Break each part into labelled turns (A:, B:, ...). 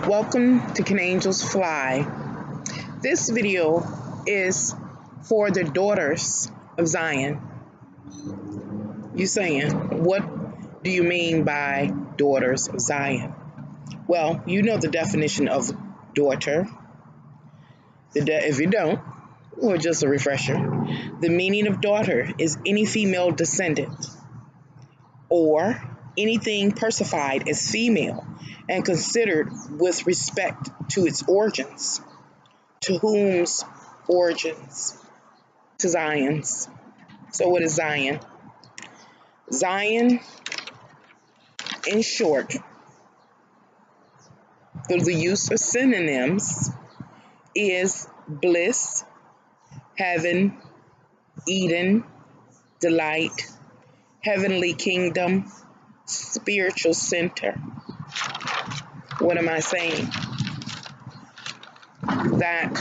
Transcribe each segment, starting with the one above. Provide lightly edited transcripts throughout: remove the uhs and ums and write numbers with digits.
A: Welcome to Can Angels Fly. This video is for the daughters of Zion. You saying, what do you mean by daughters of Zion? Well, you know the definition of daughter. If you don't, or just a refresher, the meaning of daughter is any female descendant or anything personified as female and considered with respect to its origins, to whom's origins, to Zion's. So what is Zion? Zion, in short, through the use of synonyms, is bliss, heaven, Eden, delight, heavenly kingdom, spiritual center. What am I saying? That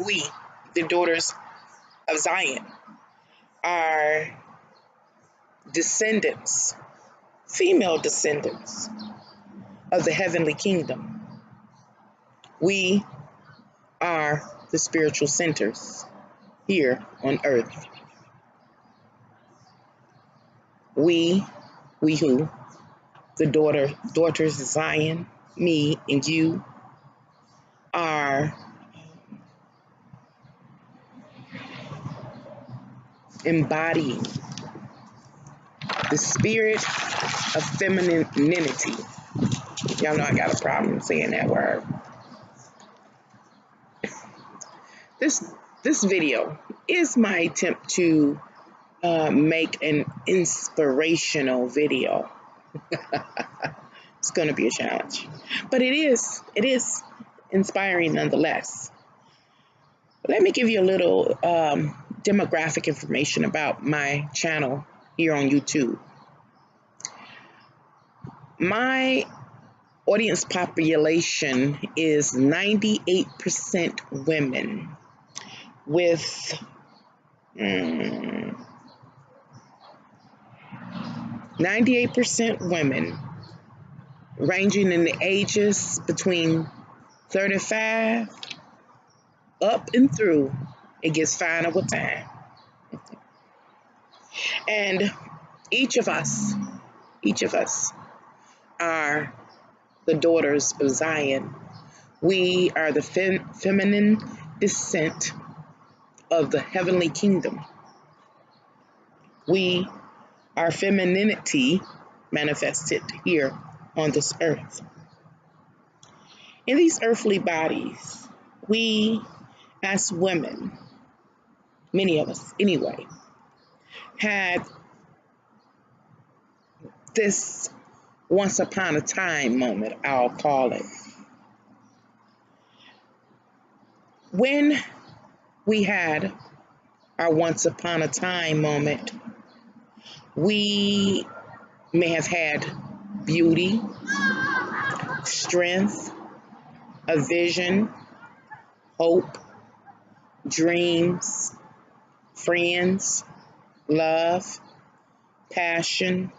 A: we, the daughters of Zion, are descendants, female descendants of the heavenly kingdom. We are the spiritual centers here on earth. We who? The daughters of Zion, me and you, are embodying the spirit of femininity. Y'all know I got a problem saying that word. This video is my attempt to make an inspirational video. It's going to be a challenge, but it is inspiring nonetheless. Let me give you a little demographic information about my channel here on YouTube. My audience population is 98% women with 98% women ranging in the ages between 35 up and through. It gets finer with time. And each of us are the daughters of Zion. We are the feminine descent of the heavenly kingdom. We are femininity manifested here on this earth. In these earthly bodies, we as women, many of us anyway, had this once upon a time moment, I'll call it. When we had our once upon a time moment, we may have had beauty, strength, a vision, hope, dreams, friends, love, passion,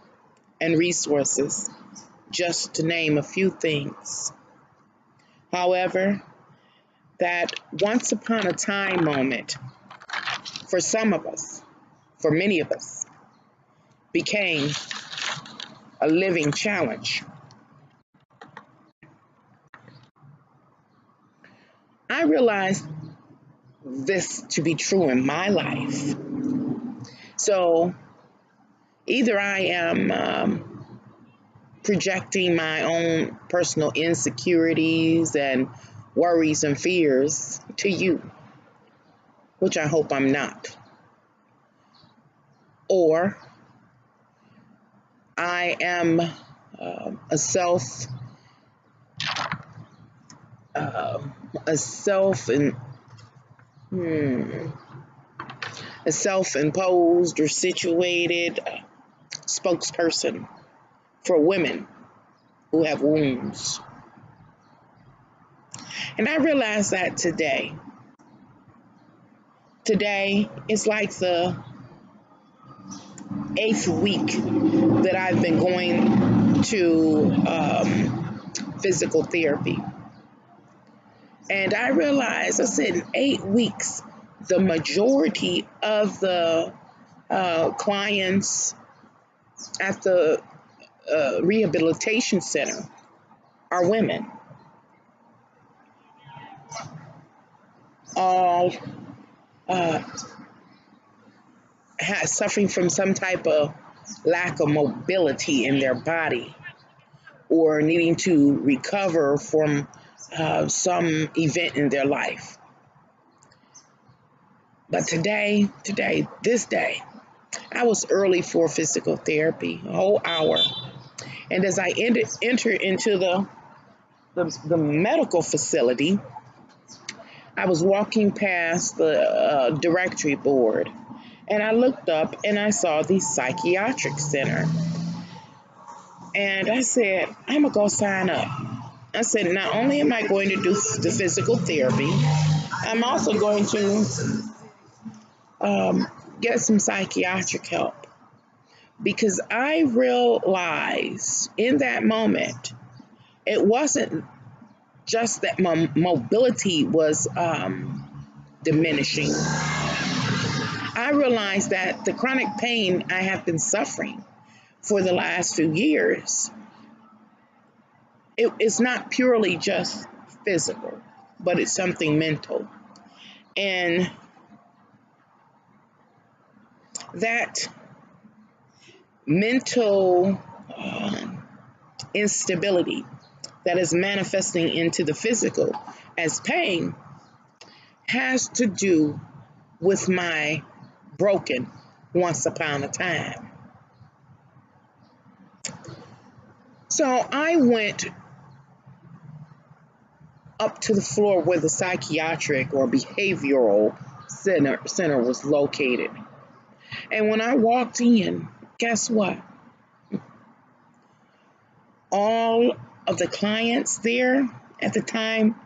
A: and resources, just to name a few things. However, that once upon a time moment, for some of us, for many of us, became a living challenge. I realized this to be true in my life. So either I am projecting my own personal insecurities and worries and fears to you, which I hope I'm not. Or I am a self-imposed or situated spokesperson for women who have wounds. And I realized that today is like the 8th week that I've been going to physical therapy. And I realized, I said, in 8 weeks, the majority of the clients at the rehabilitation center are women, all suffering from some type of lack of mobility in their body, or needing to recover from some event in their life. But this day, I was early for physical therapy, a whole hour. And as I entered into the medical facility, I was walking past the directory board, and I looked up and I saw the psychiatric center. And I said, I'm going to go sign up. I said, not only am I going to do the physical therapy, I'm also going to get some psychiatric help. Because I realized in that moment, it wasn't just that my mobility was diminishing. I realized that the chronic pain I have been suffering for the last few years, it's not purely just physical, but it's something mental. And that mental instability that is manifesting into the physical as pain has to do with my broken once upon a time. So I went up to the floor where the psychiatric or behavioral center was located. And when I walked in, guess what? All of the clients there at the time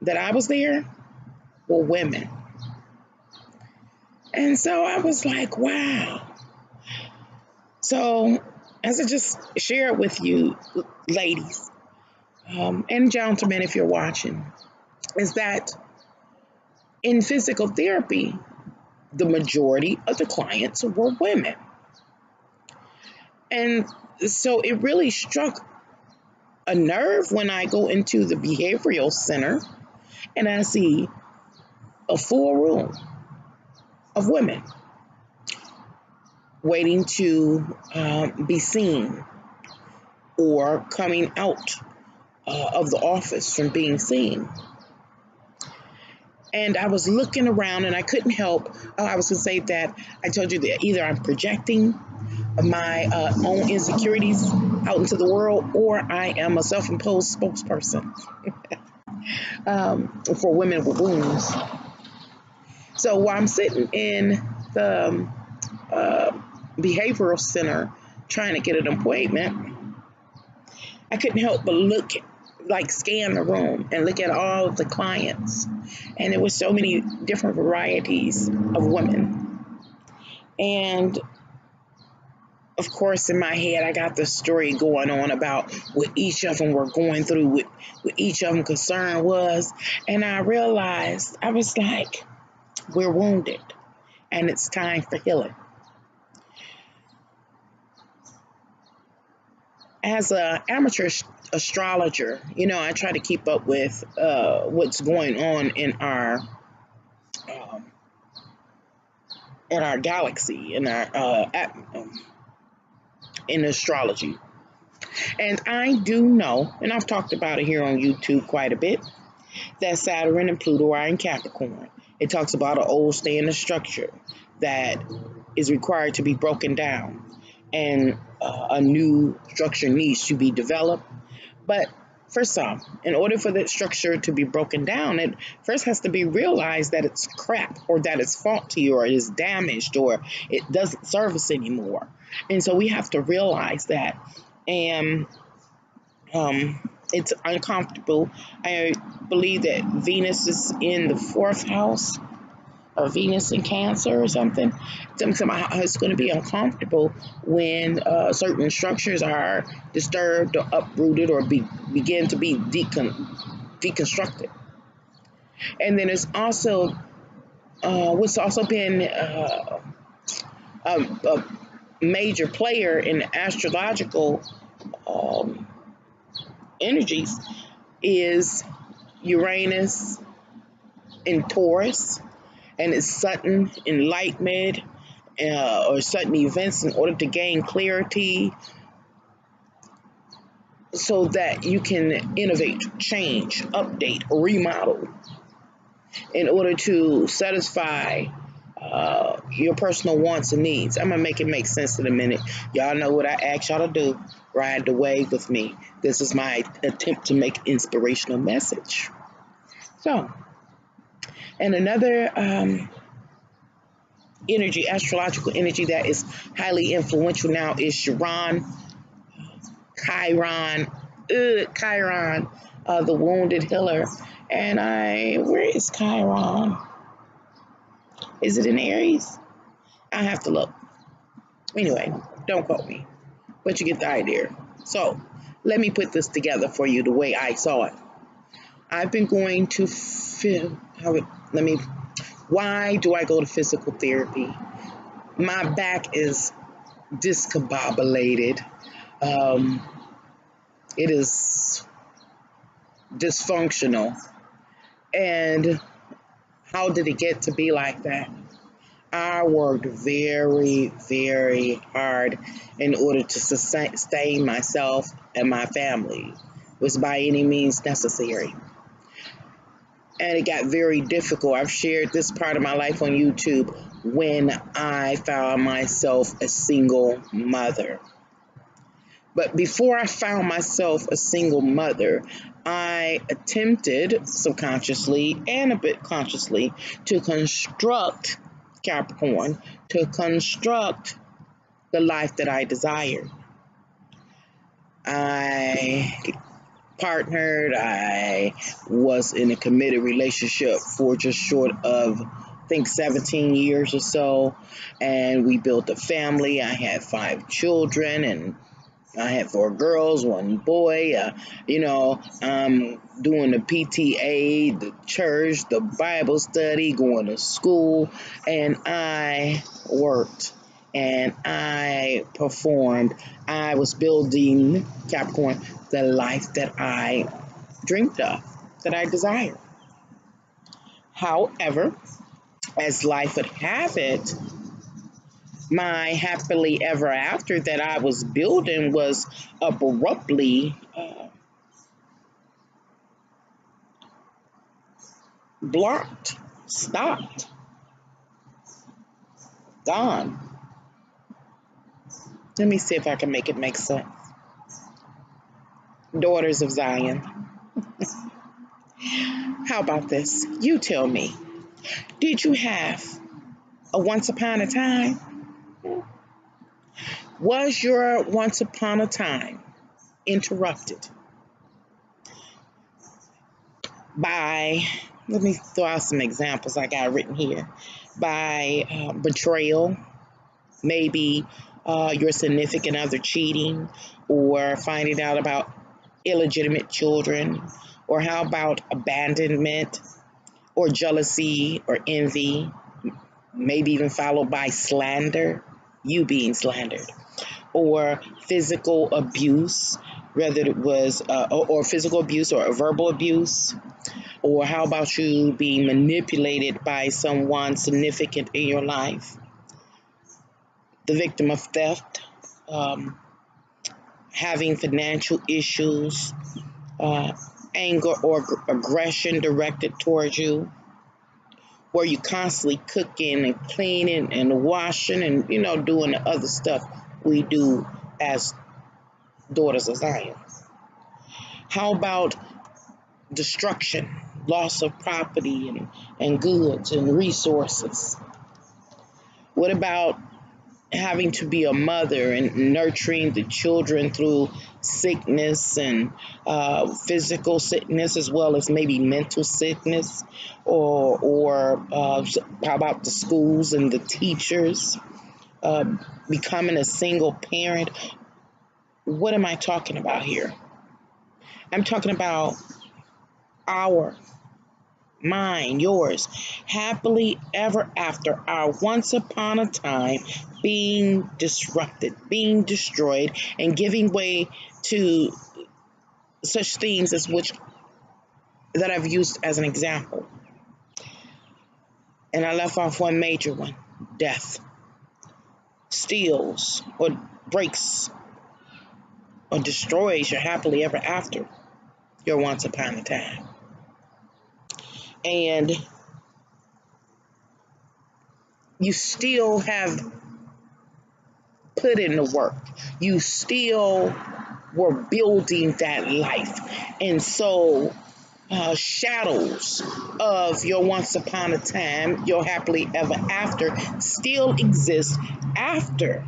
A: that I was there were women. And so I was like, wow. So as I just shared with you, ladies and gentlemen, if you're watching, is that in physical therapy, the majority of the clients were women. And so it really struck a nerve when I go into the behavioral center and I see a full room of women waiting to be seen or coming out of the office from being seen. And I was looking around and I couldn't help. I was going to say that I told you that either I'm projecting my own insecurities out into the world, or I am a self-imposed spokesperson for women with wounds. So while I'm sitting in the behavioral center trying to get an appointment, I couldn't help but scan the room and look at all of the clients. And there were so many different varieties of women. And of course, in my head, I got the story going on about what each of them were going through, what each of them concern was. And I realized, I was like, we're wounded and it's time for healing. As an amateur astrologer, I try to keep up with what's going on in our galaxy, in astrology. And I do know, and I've talked about it here on YouTube quite a bit, that Saturn and Pluto are in Capricorn. It talks about an old standard structure that is required to be broken down, and a new structure needs to be developed. But for some, in order for that structure to be broken down, it first has to be realized that it's crap, or that it's faulty, or it is damaged, or it doesn't serve us anymore. And so we have to realize that. And it's uncomfortable. I believe that Venus is in the 4th house Venus in Cancer or something. Something about how it's going to be uncomfortable when certain structures are disturbed or uprooted or begin to be deconstructed. And then it's also what's also been a major player in astrological energies is Uranus in Taurus and its sudden enlightenment or sudden events in order to gain clarity so that you can innovate, change, update, remodel in order to satisfy your personal wants and needs. I'm going to make it make sense in a minute. Y'all know what I ask y'all to do. Ride the wave with me. This is my attempt to make inspirational message. So, and another energy, astrological energy that is highly influential now is Chiron, Chiron, the wounded healer. And where is Chiron? Is it in Aries? I have to look. Anyway, don't quote me, but you get the idea. So let me put this together for you the way I saw it. I've been going to why do I go to physical therapy? My back is discombobulated. It is dysfunctional. And how did it get to be like that? I worked very, very hard in order to sustain myself and my family. It was by any means necessary. And it got very difficult. I've shared this part of my life on YouTube when I found myself a single mother. But before I found myself a single mother, I attempted subconsciously and a bit consciously to construct Capricorn, to construct the life that I desired. I partnered, I was in a committed relationship for just short of, I think, 17 years or so, and we built a family. I had 5 children, and I had 4 girls, 1 boy. Doing the PTA, the church, the Bible study, going to school, and I worked and I performed. I was building, Capricorn, the life that I dreamed of, that I desired. However, as life would have it, my happily ever after that I was building was abruptly blocked, stopped, gone. Let me see if I can make it make sense. Daughters of Zion. How about this? You tell me. Did you have a once upon a time? Was your once upon a time interrupted by, let me throw out some examples I got written here, by betrayal, maybe your significant other cheating, or finding out about illegitimate children, or how about abandonment, or jealousy, or envy, maybe even followed by slander, you being slandered, or physical abuse, whether it was, or physical abuse or verbal abuse, or how about you being manipulated by someone significant in your life, the victim of theft, having financial issues, anger or aggression directed towards you, where you constantly cooking and cleaning and washing and, doing the other stuff we do as daughters of Zion. How about destruction, loss of property and goods and resources? What about having to be a mother and nurturing the children through sickness and physical sickness, as well as maybe mental sickness, or how about the schools and the teachers, uh, becoming a single parent. What am I talking about here? I'm talking about our, mine, yours, happily ever after, our once upon a time being disrupted, being destroyed, and giving way to such things as which that I've used as an example. And I left off one major one: death steals or breaks or destroys your happily ever after, your once upon a time. And you still have put in the work. You still were building that life. And so shadows of your once upon a time, your happily ever after, still exist after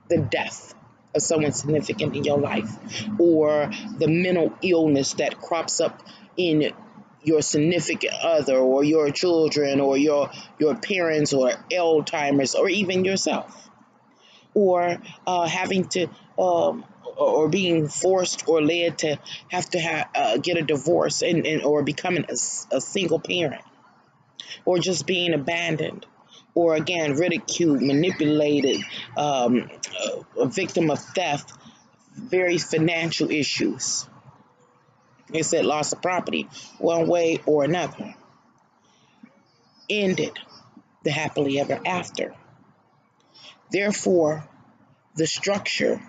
A: the death of someone significant in your life, or the mental illness that crops up in your significant other, or your children, or your parents, or Alzheimer's, or even yourself, or having to or being forced or led to have to get a divorce, and or becoming a single parent, or just being abandoned, or again ridiculed, manipulated, a victim of theft, various financial issues. They said loss of property, one way or another, ended the happily ever after. Therefore, the structure,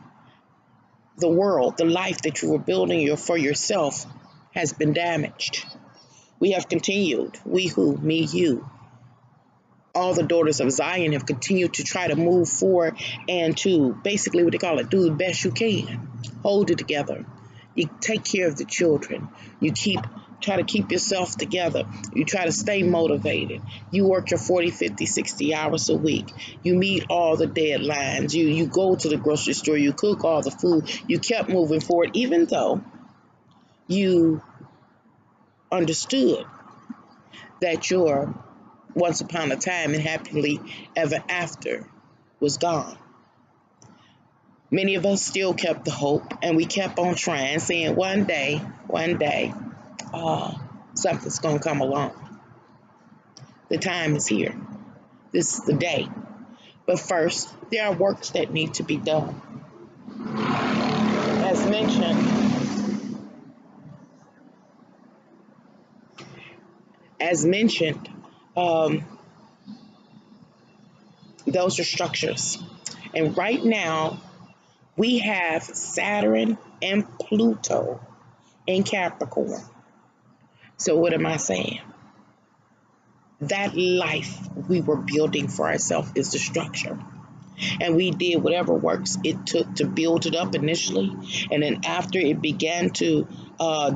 A: the world, the life that you were building for yourself has been damaged. We have continued, we who, me, you, all the daughters of Zion have continued to try to move forward and to basically, what they call it, do the best you can. Hold it together. You take care of the children. You try to keep yourself together. You try to stay motivated. You work your 40, 50, 60 hours a week. You meet all the deadlines. You go to the grocery store. You cook all the food. You kept moving forward, even though you understood that your once upon a time and happily ever after was gone. Many of us still kept the hope, and we kept on trying, saying one day, something's going to come along. The time is here. This is the day. But first, there are works that need to be done. As mentioned, those are structures. And right now, we have Saturn and Pluto in Capricorn. So what am I saying? That life we were building for ourselves is the structure. And we did whatever works it took to build it up initially. And then after it began to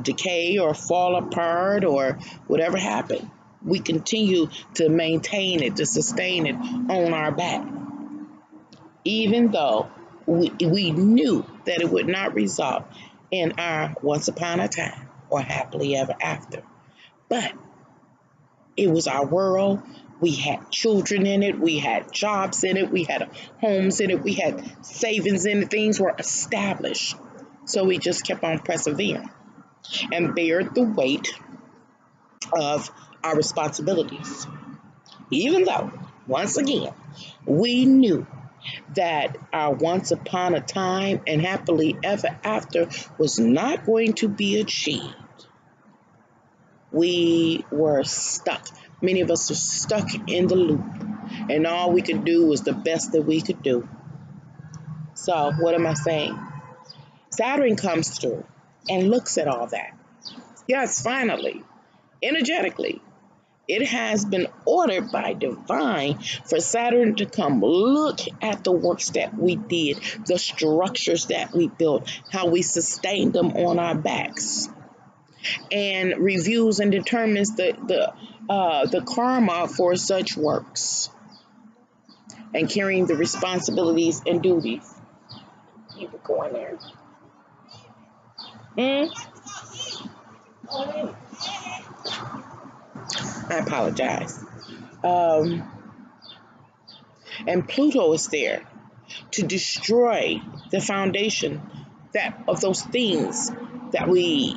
A: decay or fall apart or whatever happened, we continue to maintain it, to sustain it on our back. Even though we knew that it would not result in our once upon a time or happily ever after. But it was our world. We had children in it. We had jobs in it. We had homes in it. We had savings in it. Things were established. So we just kept on persevering and bared the weight of our responsibilities. Even though, once again, we knew that our once upon a time and happily ever after was not going to be achieved. We were stuck. Many of us were stuck in the loop, and all we could do was the best that we could do. So what am I saying? Saturn comes through and looks at all that. Yes, finally, energetically, it has been ordered by divine for Saturn to come look at the works that we did, the structures that we built, how we sustained them on our backs, and reviews and determines the karma for such works. and carrying the responsibilities and duties. Keep it going there. I apologize. And Pluto is there to destroy the foundation of those things that we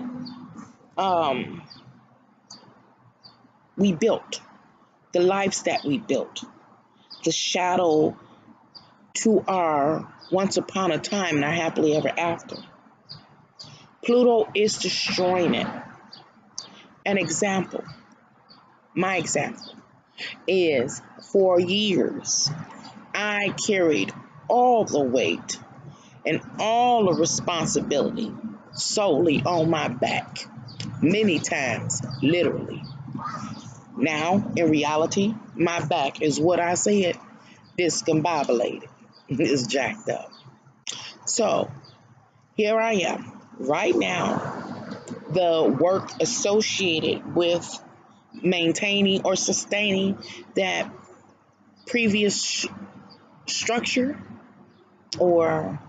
A: built, the lives that we built, the shadow to our once upon a time and our happily ever after. Pluto is destroying it. An example, my example, is for years I carried all the weight and all the responsibility solely on my back, many times, literally. Now, in reality, my back is what I said, discombobulated. It's jacked up. So, here I am, right now. The work associated with maintaining or sustaining that previous structure, or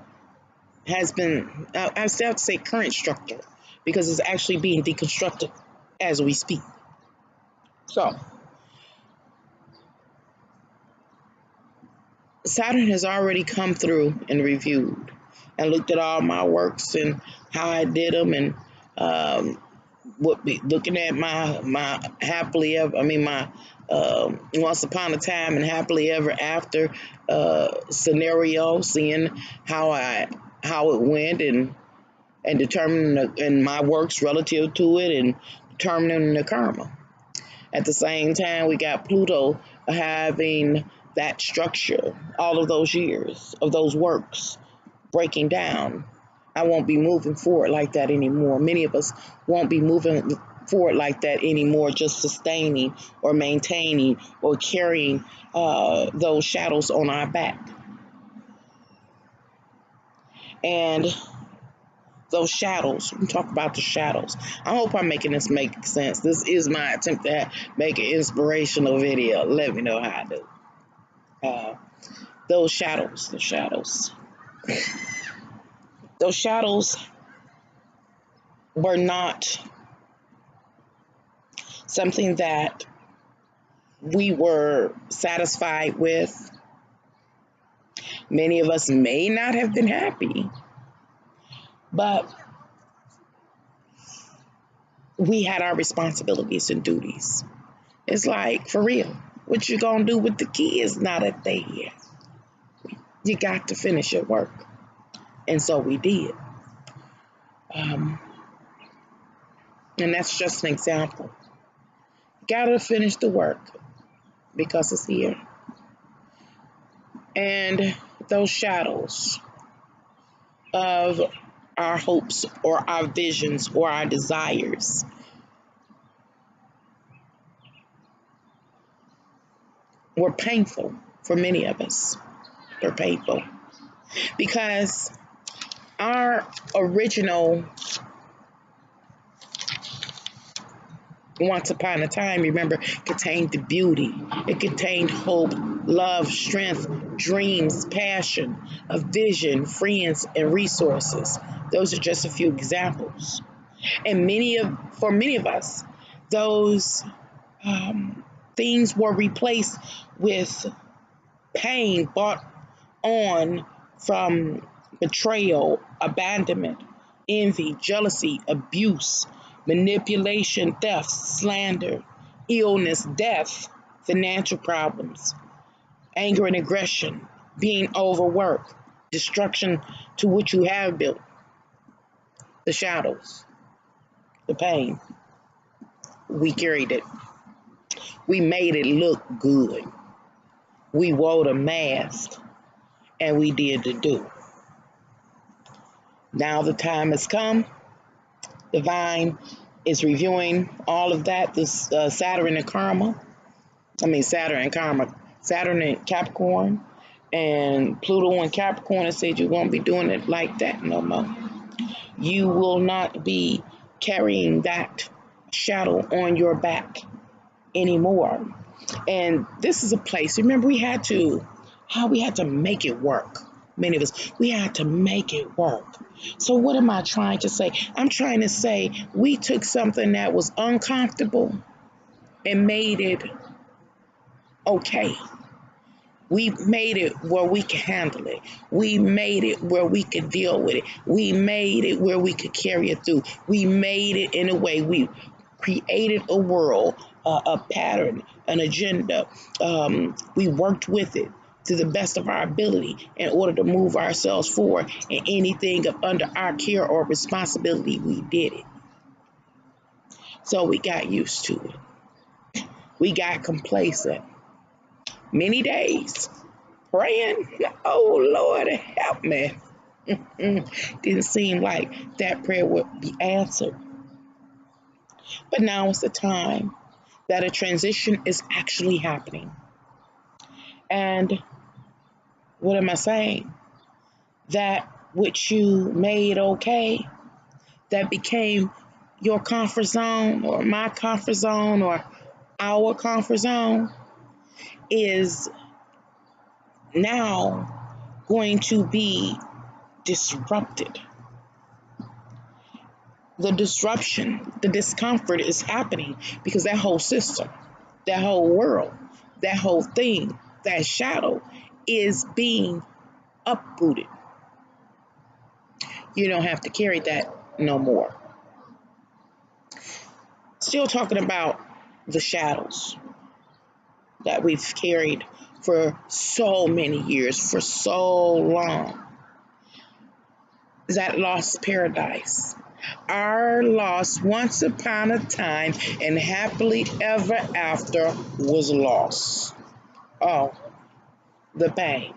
A: has been, I still have to say current structure, because it's actually being deconstructed as we speak. So, Saturn has already come through and reviewed and looked at all my works and how I did them, and looking at my happily ever, my once upon a time and happily ever after scenario, seeing how it went, and determining my works relative to it, and determining the karma. At the same time, we got Pluto having that structure, all of those years of those works breaking down. I won't be moving forward like that anymore. Many of us won't be moving forward like that anymore, just sustaining or maintaining or carrying those shadows on our back. And those shadows, we talk about the shadows. I hope I'm making this make sense. This is my attempt to make an inspirational video. Let me know how I do. Those shadows, those shadows were not something that we were satisfied with. Many of us may not have been happy, but we had our responsibilities and duties. It's like, for real, what you gonna do with the kids now that they here? You got to finish your work. And so we did. And that's just an example. Gotta finish the work because it's here. And those shadows of our hopes or our visions or our desires were painful for many of us. They're painful because our original once upon a time, remember, contained the beauty. It contained hope, love, strength, dreams, passion, a vision, friends, and resources. Those are just a few examples. And for many of us, those things were replaced with pain brought on from betrayal, abandonment, envy, jealousy, abuse, manipulation, theft, slander, illness, death, financial problems, anger and aggression, being overworked, destruction to what you have built, the shadows, the pain. We carried it. We made it look good. We wore the mask and we did the do. Now the time has come. Divine is reviewing all of that. This Saturn and Karma. Saturn and Karma. Saturn and Capricorn. And Pluto and Capricorn has said you won't be doing it like that no more. You will not be carrying that shadow on your back anymore. And this is a place, remember, we had to how we had to make it work. Many of us, we had to make it work. So what am I trying to say? I'm trying to say we took something that was uncomfortable and made it okay. We made it where we could handle it. We made it where we could deal with it. We made it where we could carry it through. We made it in a way. We created a world, a pattern, an agenda. We worked with it to the best of our ability in order to move ourselves forward. And anything under our care or responsibility, we did it. So we got used to it. We got complacent. Many days praying, oh Lord, help me. Didn't seem like that prayer would be answered. But now is the time that a transition is actually happening. And what am I saying? That which you made okay, that became your comfort zone or my comfort zone or our comfort zone, is now going to be disrupted. The disruption, the discomfort is happening because that whole system, that whole world, that whole thing, that shadow is being uprooted. You don't have to carry that no more. Still talking about the shadows that we've carried for so many years, for so long. That lost paradise. Our lost once upon a time and happily ever after was lost. Oh, the pain.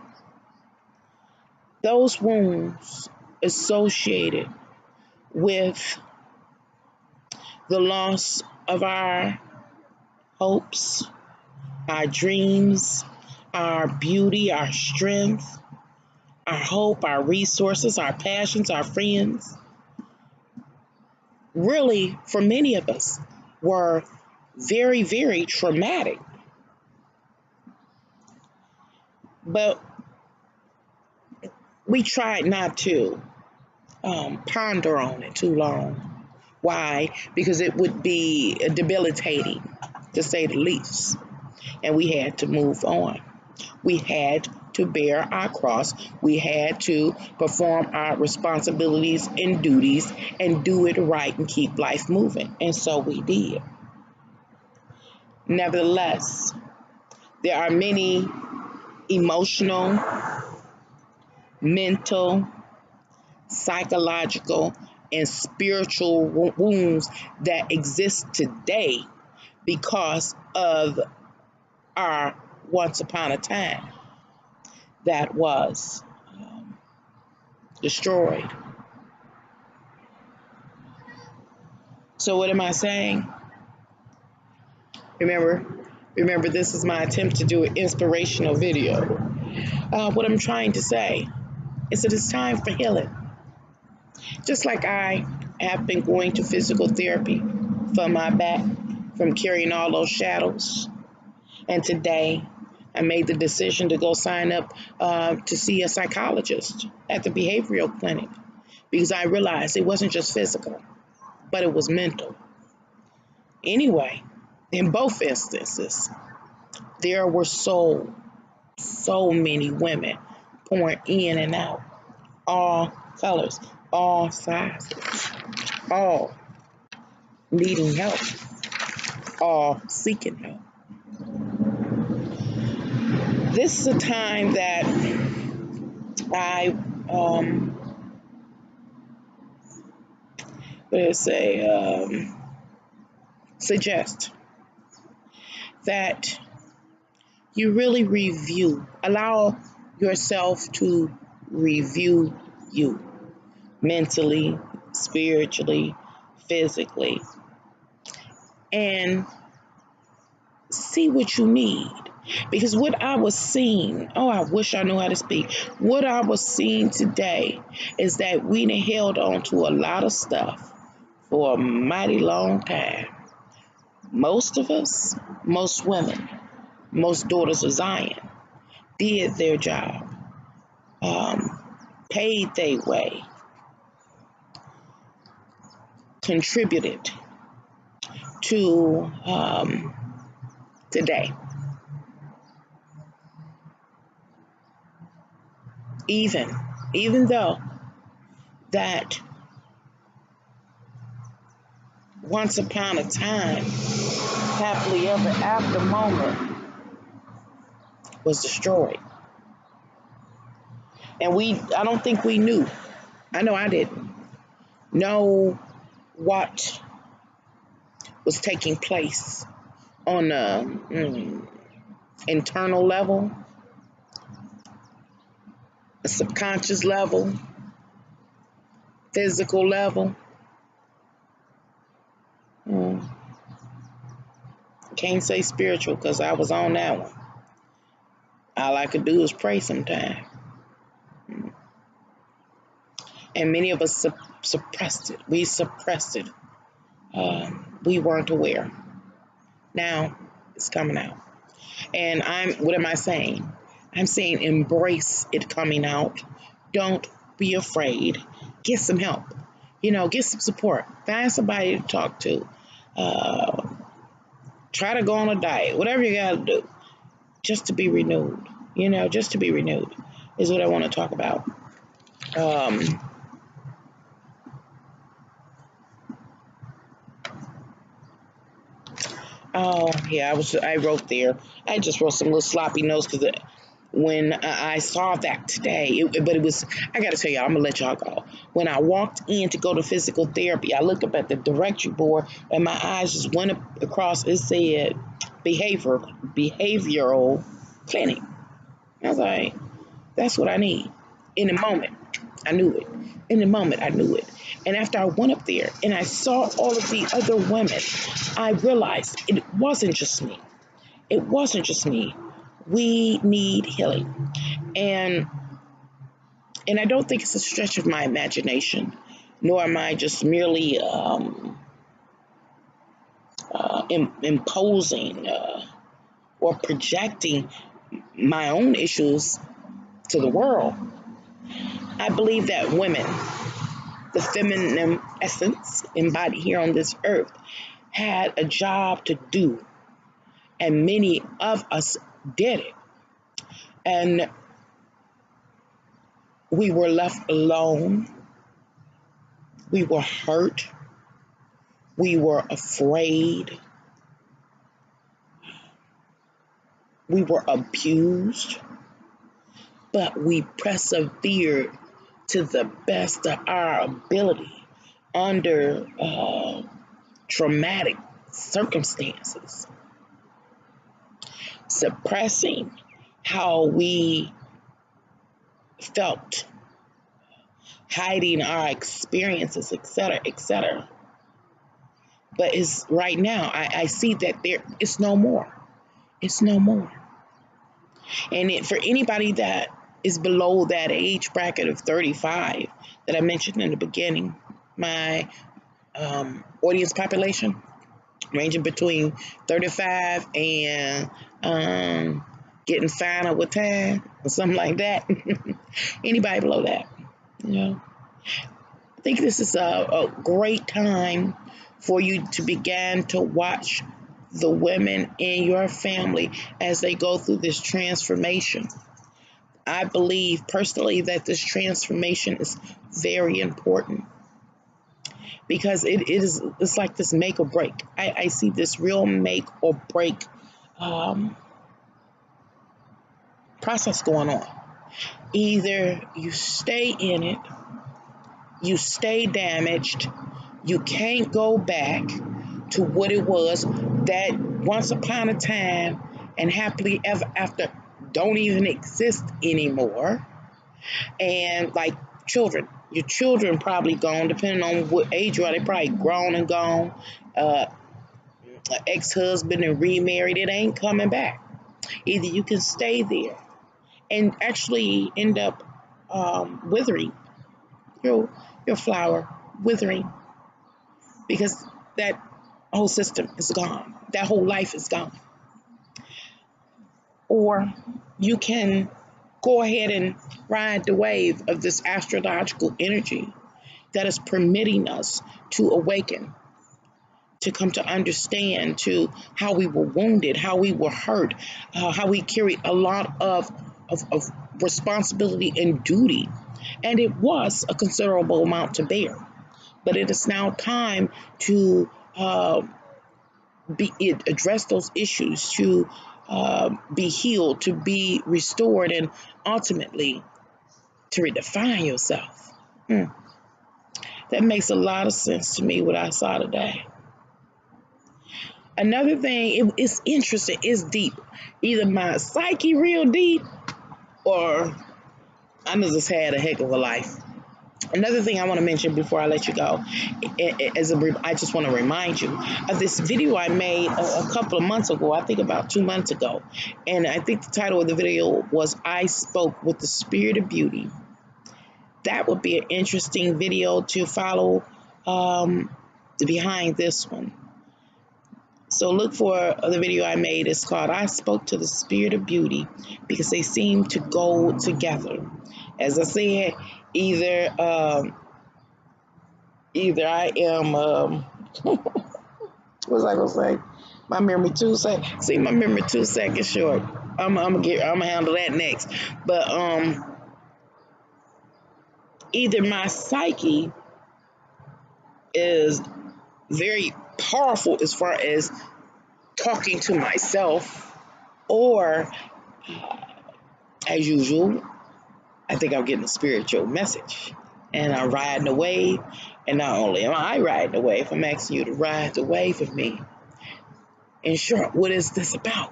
A: Those wounds associated with the loss of our hopes, our dreams, our beauty, our strength, our hope, our resources, our passions, our friends, really, for many of us, were very, very traumatic. But we tried not to ponder on it too long. Why? Because it would be debilitating, to say the least. And we had to move on. We had to bear our cross. We had to perform our responsibilities and duties and do it right and keep life moving. And so we did. Nevertheless, there are many emotional, mental, psychological, and spiritual wounds that exist today because of our once upon a time that was destroyed. So what am I saying? Remember, this is my attempt to do an inspirational video. What I'm trying to say is that it's time for healing. Just like I have been going to physical therapy for my back from carrying all those shadows. And today I made the decision to go sign up to see a psychologist at the behavioral clinic because I realized it wasn't just physical, but it was mental. Anyway, in both instances, there were so many women pouring in and out, all colors, all sizes, all needing help, all seeking help. This is a time that I suggest that you really allow yourself to review you mentally, spiritually, physically, and see what you need. Because what I was seeing, I wish I knew how to speak. What I was seeing today is that we done held on to a lot of stuff for a mighty long time. Most of us, most women, most daughters of Zion did their job, paid their way, contributed to today. Even though that once upon a time, happily ever after moment was destroyed. And I don't think we knew. I know I didn't know what was taking place on a internal level, a subconscious level, physical level. Can't say spiritual because I was on that one. All I could do is pray sometimes. And many of us suppressed it. We suppressed it. We weren't aware. Now it's coming out. And what am I saying? I'm saying embrace it coming out. Don't be afraid. Get some help. Get some support. Find somebody to talk to. Try to go on a diet. Whatever you got to do. Just to be renewed. Just to be renewed is what I want to talk about. Oh, yeah, I wrote there. I just wrote some little sloppy notes because when I saw that today, I got to tell y'all, I'm going to let y'all go. When I walked in to go to physical therapy, I looked up at the directory board and my eyes just went across. It said behavioral clinic. I was like, that's what I need. In the moment, I knew it. In the moment, I knew it. And after I went up there and I saw all of the other women, I realized it wasn't just me. It wasn't just me. We need healing. And I don't think it's a stretch of my imagination, nor am I just merely imposing or projecting my own issues to the world. I believe that women, the feminine essence embodied here on this earth, had a job to do, and many of us did it. And we were left alone. We were hurt. We were afraid. We were abused. But we persevered to the best of our ability under traumatic circumstances, suppressing how we felt, hiding our experiences, etc., etc. But it's right now, I see that it's no more. It's no more. And for anybody that is below that age bracket of 35 that I mentioned in the beginning, my audience population ranging between 35 and getting final with time or something like that. Anybody below that, I think this is a great time for you to begin to watch the women in your family as they go through this transformation. I believe personally that this transformation is very important because it's like this make or break. I see this real make or break process going on. Either you stay in it, you stay damaged, you can't go back to what it was that once upon a time and happily ever after don't even exist anymore. And like children, your children probably gone, depending on what age you are, they probably grown and gone. Ex-husband and remarried, it ain't coming back. Either you can stay there and actually end up withering your flower, withering, because that whole system is gone. That whole life is gone. Or you can go ahead and ride the wave of this astrological energy that is permitting us to awaken, to come to understand to how we were wounded, how we were hurt, how we carried a lot of responsibility and duty. And it was a considerable amount to bear. But it is now time to address those issues, to be healed, to be restored, and ultimately to redefine yourself. That makes a lot of sense to me, what I saw today. Another thing, it's interesting, it's deep. Either my psyche real deep, or I just had a heck of a life. Another thing I want to mention before I let you go, I just want to remind you of this video I made a couple of months ago, I think about 2 months ago. And I think the title of the video was I Spoke with the Spirit of Beauty. That would be an interesting video to follow behind this one. So look for the video I made. It's called I Spoke to the Spirit of Beauty, because they seem to go together. As I said, either I am what was I gonna say? My memory 2 seconds. See, my memory 2 seconds short. I'm gonna handle that next. But either my psyche is very powerful as far as talking to myself, or as usual, I think I'm getting a spiritual message, and I'm riding the wave. And not only am I riding the wave, I'm asking you to ride the wave with me. In short, what is this about?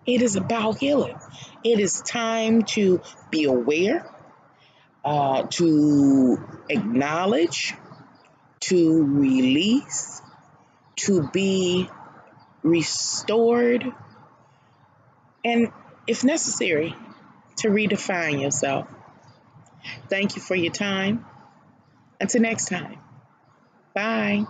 A: It is about healing. It is time to be aware, to acknowledge, to release, to be restored, and if necessary, to redefine yourself. Thank you for your time. Until next time. Bye.